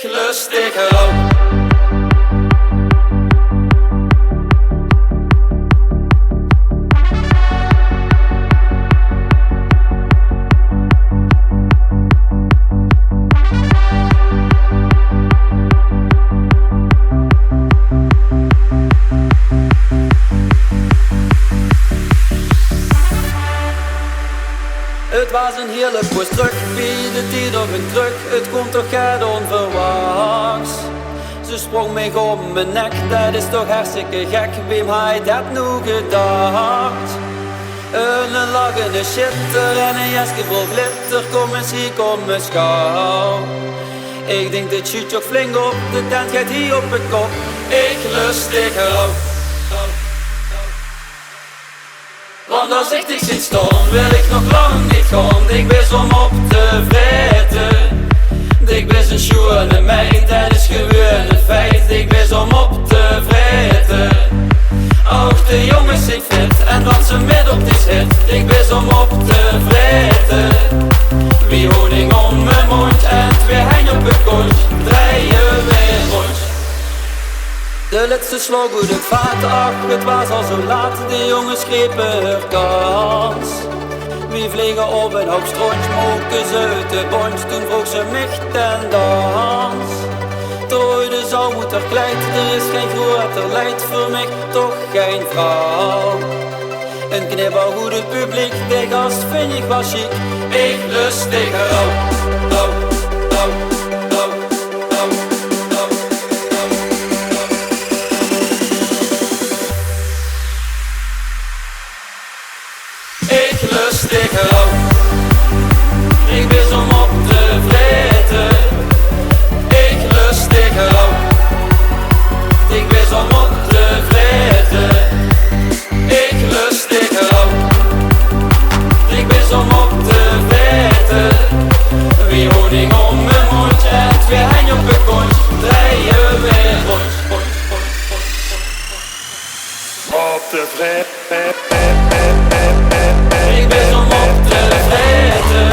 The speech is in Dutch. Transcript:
Ik lust tegen rook. Het was een hele poos terug, wie de tijd op een kruk. Het komt toch echt onverwachts. Ze sprong mij om mijn nek, dat is toch hartstikke gek. Wem had dat nu gedacht? Een lachende shitter en een jasje vol glitter. Kom eens hier, kom eens gauw. Ik denk dit shoot je flink op, de tent gaat hier op het kop. Ik lust tegen rook. Want als ik dich zit staan, wil ik nog lang niet gaan. Ik ben om op te vreten. Ik ben een schoene meid, dat is gewoon een feit. Ik ben om op te vreten. Ook de jongens zijn fit en dansen met op die hit. Ik ben om op te vreten. Wie honing om mijn mond en twee hang op het kontje. Draaien weer rond. De laatste slag hoe de vaat, ach het was al zo laat. De jongens grepen haar kans. Wie vliegen op een hoop stront, moken ze uit de bond. Toen vroeg ze mich ten dans. De zou moet er kleid, er is geen groter leid. Voor mij toch geen vrouw. Een knippel goed het publiek, de gast vind ik wel chic. Ik lust tegen rook, rook, rook, rook, rook, rook, rook. Ik lust tegen rook. Ik ben om op te vreten. Ik lust tegen rook. Ik ben om op te vreten. Ik lust tegen rook. Ik ben om op te vreten. Wie honing om mijn mond en twee hang op een kontje. Draaien weer rond. Op te vreten. Ik ben om op te vreten.